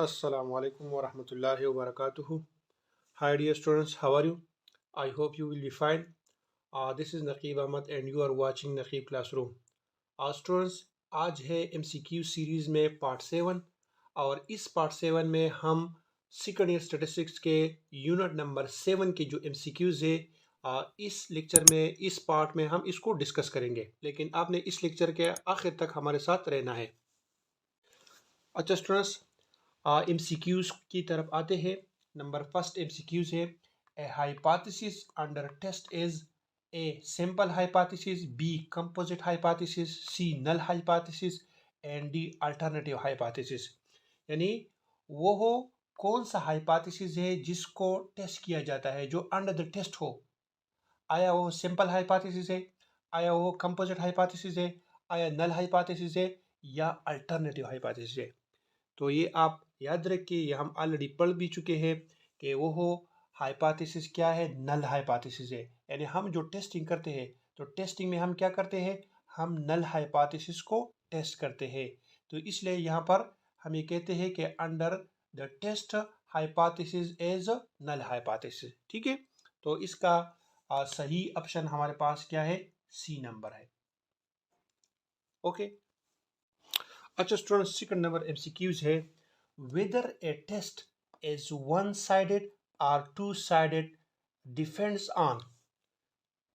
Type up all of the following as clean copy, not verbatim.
Assalamu alaikum wa rahmatullahi wa barakatuhu. Hi dear students, how are you? I hope you will be fine. This is Naqib Ahmad and you are watching Naqib Classroom. Students, आज है MCQ series में part 7 और इस part 7 में हम second year statistics के unit number 7 के जो MCQs है इस लेक्चर में इस पार्ट में हम इसको डिस्कस करेंगे, लेकिन आपने इस लेक्चर के आखिर तक हमारे साथ रहना है। अच्छा स्टूडेंट्स, MCQs की तरफ आते हैं। नंबर फर्स्ट MCQs है, A hypothesis under test is a simple hypothesis, B composite hypothesis, C null hypothesis and D alternative hypothesis. यानी वो हो कौन सा हाइपोथेसिस है जिसको टेस्ट किया जाता है, जो अंडर द टेस्ट हो। आया वो सिंपल हाइपोथेसिस है, आया वो कंपोजिट हाइपोथेसिस है, आया नल हाइपोथेसिस है या अल्टरनेटिव हाइपोथेसिस है। तो ये आप याद रखिए, ये हम ऑलरेडी पढ़ भी चुके हैं कि वो हो हाइपोथेसिस क्या है, नल हाइपोथेसिस है। यानी हम जो टेस्टिंग करते हैं, तो टेस्टिंग में हम क्या करते हैं, हम नल हाइपोथेसिस को टेस्ट करते हैं। तो इसलिए यहाँ पर हम ये कहते हैं कि under the test hypothesis is null hypothesis. ठीक है, तो इसका सही ऑप्शन हमारे पास क्या है, सी नंबर है। ओके। अच्छा स्टूडेंट, सेकंड नंबर MCQs है, whether a test is one-sided or two-sided depends on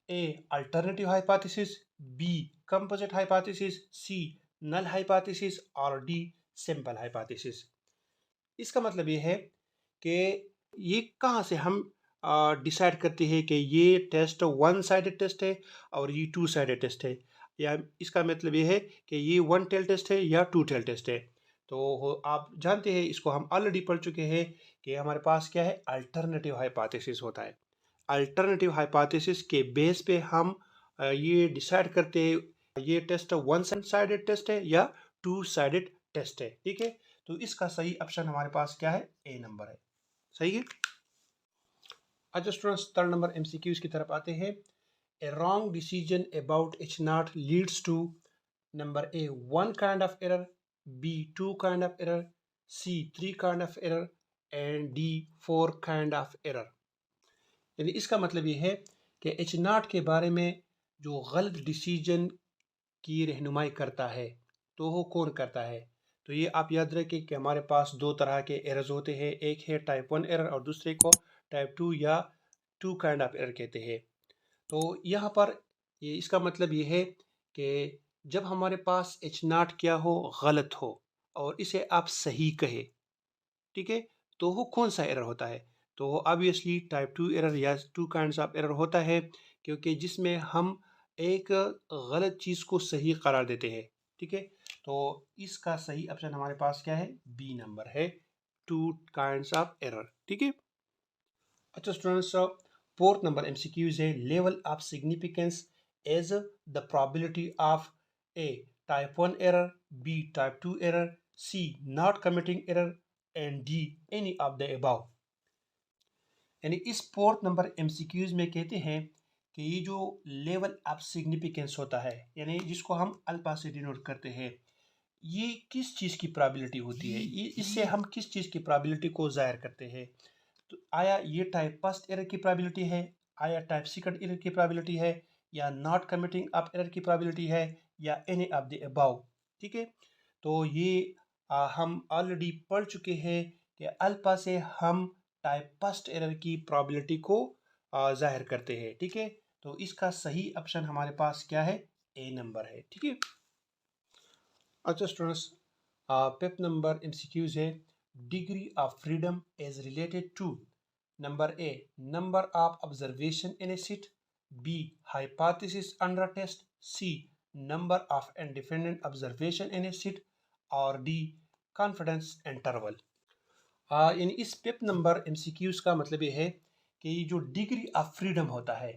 A alternative hypothesis, B composite hypothesis, C null hypothesis और D simple hypothesis। इसका मतलब ये है कि ये कहाँ से हम डिसाइड करते हैं कि ये टेस्ट वन साइडेड टेस्ट है और ये टू साइडेड टेस्ट है, या इसका मतलब ये है कि ये वन टेल टेस्ट है या टू टेल टेस्ट है। तो आप जानते हैं, इसको हम ऑलरेडी पढ़ चुके हैं कि हमारे पास क्या है, अल्टरनेटिव हाइपोथेसिस होता है। अल्टरनेटिव हाइपोथेसिस के बेस पे हम ये डिसाइड करते हैं ये टेस्ट वन साइडेड टेस्ट है या टू साइडेड टेस्ट है। ठीक है, तो इसका सही ऑप्शन हमारे पास क्या है, ए नंबर है। सही है। अच्छा स्टूडेंट्स, थर्ड नंबर MCQs की तरफ आते हैं। A wrong decision about H0 leads to number a one kind of error, b two kind of error, c three kind of error and d four kind of error. यानी इसका मतलब ये है कि H0 के बारे में जो गलत डिसीजन की रहनुमाई करता है, तो वो कौन करता है। तो ये आप याद रखें कि हमारे पास दो तरह के एरर्स होते हैं, एक है टाइप 1 एरर और दूसरे को टाइप 2 या टू काइंड ऑफ एरर कहते हैं। तो यहाँ पर ये इसका मतलब ये है कि जब हमारे पास H0 क्या हो, गलत हो और इसे आप सही कहे, ठीक है, तो वो कौन सा एरर होता है। तो वो ऑब्वियसली टाइप 2 एरर या टू काइंड्स ऑफ एरर होता है, क्योंकि जिसमें हम एक गलत चीज़ को सही करार देते हैं। ठीक है, तो इसका सही ऑप्शन हमारे पास क्या है, बी नंबर है, टू काइंड्स ऑफ एरर। ठीक है। अच्छा स्टूडेंट्स, फोर्थ नंबर MCQs है, level of significance as the probability of a type 1 error, B type 2 error, C not committing error and D any of the above. यानी इस fourth number MCQs में कहते हैं कि ये जो लेवल ऑफ सिग्निफिकेंस होता है, यानी जिसको हम अल्फा से डिनोट करते हैं, ये किस चीज़ की प्रोबेबिलिटी होती है, ये इससे हम किस चीज़ की प्रोबेबिलिटी को ज़ाहिर करते हैं। तो आया ये टाइप फर्स्ट एरर की प्रोबेबिलिटी है, आया टाइप सेकंड एरर की प्रोबेबिलिटी है, या नॉट कमिटिंग ऑफ एरर की प्रोबेबिलिटी है, या एनी ऑफ द अबव। ठीक है, तो ये हम ऑलरेडी पढ़ चुके हैं कि अल्फा से हम टाइप फर्स्ट एरर की प्रोबेबिलिटी को जाहिर करते हैं। ठीक है, तो इसका सही ऑप्शन हमारे पास क्या है, ए नंबर है। ठीक है। अच्छा स्टूडेंट्स, फिफ्थ नंबर MCQs है, degree of freedom is related to number A number of observation in a set, B hypothesis under test, C number of independent observation in a set और D confidence interval. यानी इस fifth number MCQs का मतलब ये है कि ये जो डिग्री ऑफ फ्रीडम होता है,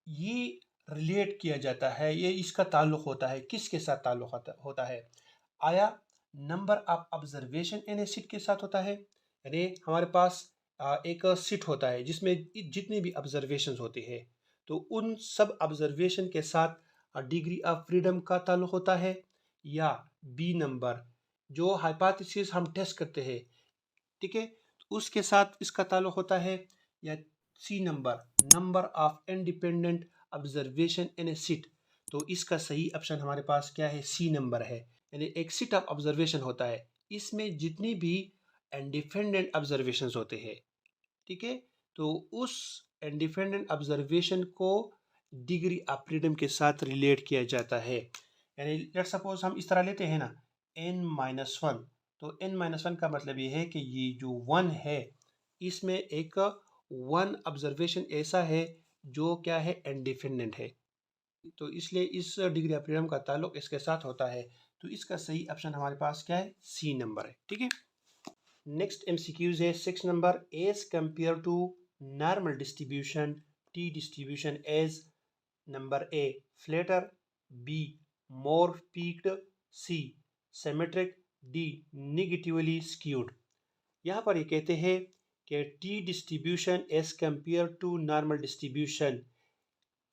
ये रिलेट किया जाता है, ये इसका ताल्लुक होता है, किसके साथ ताल्लुक होता है। आया number of observation in a seat के साथ होता है, यानी हमारे पास एक सीट होता है जिसमें जितनी भी ऑब्जर्वेशन होती है, तो उन सब ऑब्जर्वेशन के साथ डिग्री ऑफ फ्रीडम का ताल्लुक होता है, या बी नंबर जो हाइपोथेसिस हम टेस्ट करते हैं, ठीक है, उसके साथ इसका ताल्लुक होता है। या सी number, number of independent observation in a set, तो इसका सही ऑप्शन हमारे पास क्या है, सी नंबर है। यानी एक सिट ऑफ ऑब्जर्वेशन होता है, इसमें जितनी भी इंडिपेंडेंट ऑब्जर्वेशंस होते हैं, ठीक है, तो उस इंडिपेंडेंट ऑब्जर्वेशन को डिग्री ऑफ फ्रीडम के साथ रिलेट किया जाता है। यानी लेट सपोज हम इस तरह लेते हैं ना, n-1, तो n-1 का मतलब ये है कि ये जो 1 है, इसमें एक 1 ऑब्जर्वेशन ऐसा है जो क्या है, इंडिपेंडेंट है, तो इसलिए इस डिग्री ऑफ फ्रीडम का ताल्लुक इसके साथ होता है। तो इसका सही ऑप्शन हमारे पास क्या है, सी नंबर है। ठीक है, नेक्स्ट एमसीक्यूज है 6 number, as compare to normal distribution, T distribution as number A flatter, B more peaked, C symmetric, D negatively skewed. यहाँ पर ये कहते हैं कि T distribution as compare to normal distribution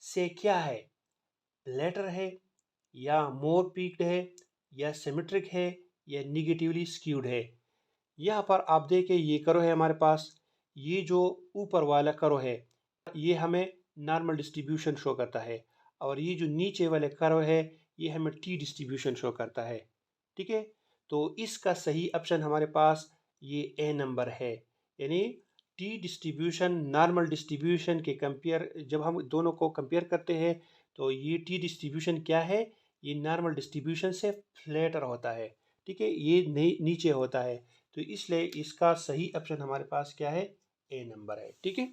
से क्या है, फ्लैटर है, या मोर पीक्ड है, या सिमेट्रिक है, या निगेटिवली स्क्यूड है। यहाँ पर आप देखें ये करो है हमारे पास, ये जो ऊपर वाला करो है ये हमें नॉर्मल डिस्ट्रीब्यूशन शो करता है, और ये जो नीचे वाले करो है ये हमें टी डिस्ट्रीब्यूशन शो करता है। ठीक है, तो इसका सही ऑप्शन हमारे पास ये ए नंबर है। यानी टी डिस्ट्रीब्यूशन नॉर्मल डिस्ट्रीब्यूशन के कंपेयर, जब हम दोनों को कंपेयर करते हैं तो ये टी डिस्ट्रीब्यूशन क्या है, ये नॉर्मल डिस्ट्रीब्यूशन से फ्लैटर होता है। ठीक है, ये नीचे होता है, तो इसलिए इसका सही ऑप्शन हमारे पास क्या है, ए नंबर है। ठीक है,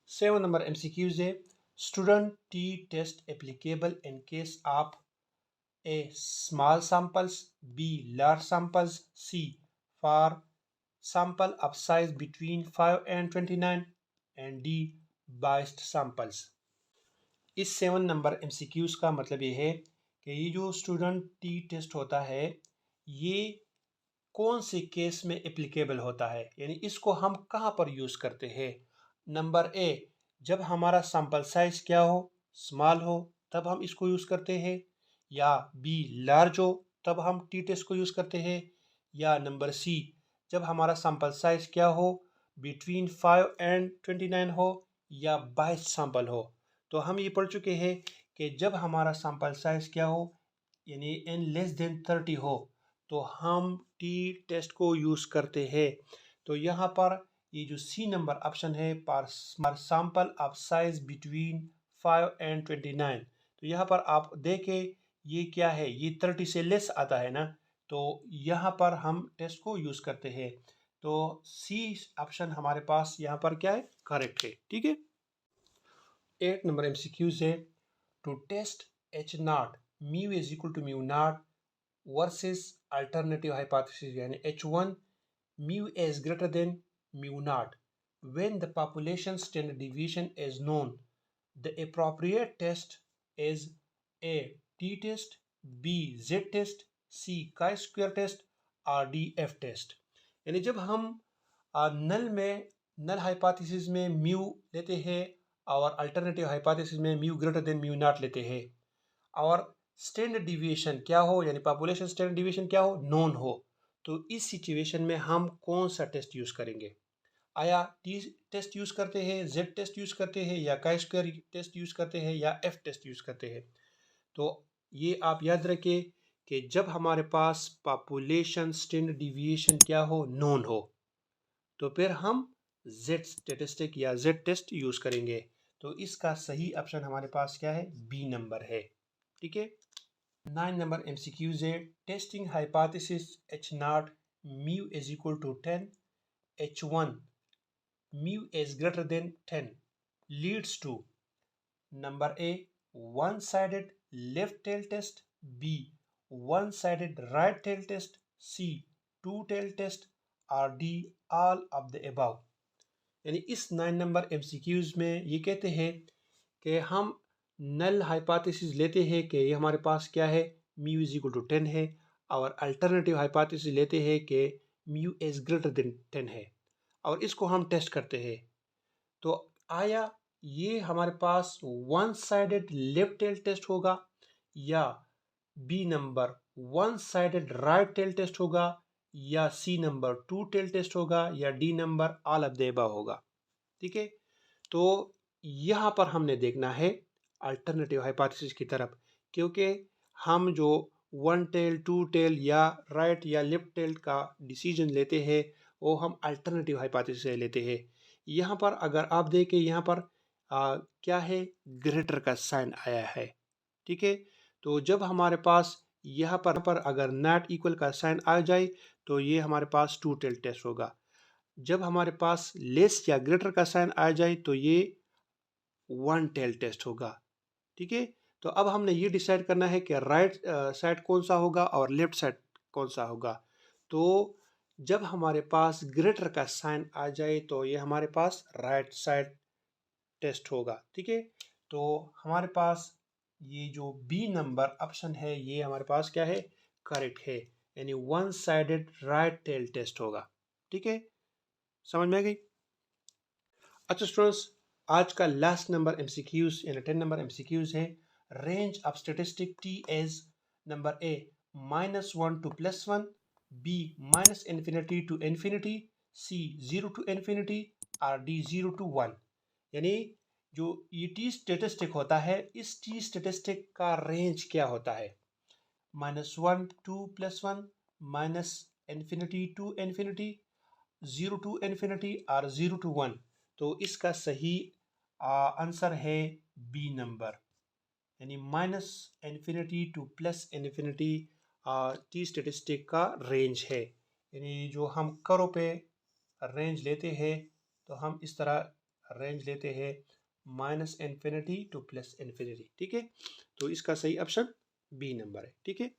7 नंबर एमसीक्यूज है, student T test applicable in case of a small samples, B large samples, C for sample of size between 5 and 29, and D biased samples। इस 7 नंबर एमसीक्यूज का मतलब ये है कि ये जो स्टूडेंट टी टेस्ट होता है ये कौन से केस में एप्लीकेबल होता है, यानी इसको हम कहाँ पर यूज़ करते हैं। नंबर ए, जब हमारा सैंपल साइज क्या हो, स्मॉल हो, तब हम इसको यूज़ करते हैं। या बी लार्ज हो, तब हम टी टेस्ट को यूज़ करते हैं। या नंबर सी, जब हमारा सैंपल साइज क्या हो, बिटवीन 5 एंड 29 हो, या 22 सैंपल हो। तो हम ये पढ़ चुके हैं कि जब हमारा सैंपल साइज क्या हो, यानी n लेस देन 30 हो, तो हम टी टेस्ट को यूज़ करते हैं। तो यहाँ पर ये जो सी नंबर ऑप्शन है, पर sample of size between 5 and 29, तो यहाँ पर आप देखें ये क्या है, ये 30 से लेस आता है ना, तो यहाँ पर हम टेस्ट को यूज़ करते हैं। तो सी ऑप्शन हमारे पास यहाँ पर क्या है, करेक्ट है। ठीक है, 8 नंबर एमसीक्यूज है, to test H naught mu is equal to mu naught versus alternative hypothesis, यानी H1 mu is greater than mu naught. When the population standard deviation is known, the appropriate test is A t-test, B z-test, C chi-square test और D f-test। यानी जब हम null hypothesis में mu लेते हैं और alternative hypothesis में mu greater than mu naught लेते हैं, और स्टैंडर्ड डिविएशन क्या हो, यानी पॉपुलेशन स्टैंडर्ड डिविएशन क्या हो, नोन हो, तो इस सिचुएशन में हम कौन सा टेस्ट यूज़ करेंगे। आया टी टेस्ट यूज़ करते हैं, जेड टेस्ट यूज़ करते हैं, या काई स्क्वायर टेस्ट यूज़ करते हैं, या एफ टेस्ट यूज़ करते हैं। तो ये आप याद रखें कि जब हमारे पास पॉपुलेशन स्टैंडर्ड डिविएशन क्या हो, नोन हो, तो फिर हम जेड स्टेटिस्टिक या जेड टेस्ट यूज़ करेंगे। तो इसका सही ऑप्शन हमारे पास क्या है, बी नंबर है। ठीक है, 9 नंबर एमसीक्यूज है, testing hypothesis H not mu is equal to 10, H1 mu is greater than 10 leads to number a one sided left tail test, b one sided right tail test, c two tail test और d all of the above. यानी इस 9 number MCQs में ये कहते हैं कि हम null hypothesis लेते हैं कि ये हमारे पास क्या है, म्यू इज इक्वल टू 10 है, और अल्टरनेटिव हाइपोथेसिस लेते हैं कि म्यू इज ग्रेटर देन 10 है, और इसको हम टेस्ट करते हैं। तो आया ये हमारे पास one sided left tail test होगा, या b number one sided right tail test होगा, या सी नंबर टू टेल टेस्ट होगा या d number all of the above होगा। ठीक है, तो यहाँ पर हमने देखना है अल्टरनेटिव हाइपोथेसिस की तरफ, क्योंकि हम जो वन टेल टू टेल या राइट या लेफ्ट टेल का डिसीजन लेते हैं वो हम अल्टरनेटिव हाइपोथेसिस से लेते हैं। यहाँ पर अगर आप देखें, यहाँ पर क्या है, ग्रेटर का साइन आया है। ठीक है, तो जब हमारे पास यहाँ पर अगर नॉट इक्वल का साइन आ जाए तो ये हमारे पास टू टेल टेस्ट होगा। जब हमारे पास लेस या ग्रेटर का साइन आ जाए तो ये वन टेल टेस्ट होगा। ठीक है, तो अब हमने ये डिसाइड करना है कि राइट साइड कौन सा होगा और लेफ्ट साइड कौन सा होगा। तो जब हमारे पास ग्रेटर का साइन आ जाए तो ये हमारे पास राइट साइड टेस्ट होगा। ठीक है, तो हमारे पास ये जो बी नंबर ऑप्शन है ये हमारे पास क्या है, करेक्ट है, यानी one sided right tail test होगा। ठीक है, समझ में आ गई। अच्छा स्टूडेंट्स, आज का लास्ट नंबर एमसीक्यूज यानी 10 नंबर एमसीक्यूज है। Range of statistic T as number A -1 to +1, B -infinity to infinity, C 0 to infinity और डी 0 to 1। यानी जो ये टी स्टेटिस्टिक होता है, इस टी स्टेटिस्टिक का रेंज क्या होता है, -1 to +1, -infinity to infinity, 0 to infinity और 0 to 1। तो इसका सही आंसर है बी नंबर, यानी -infinity to +infinity T statistic का रेंज है। यानी जो हम करो पे रेंज लेते हैं तो हम इस तरह रेंज लेते हैं -infinity to +infinity। ठीक है, तो इसका सही ऑप्शन बी नंबर है। ठीक है,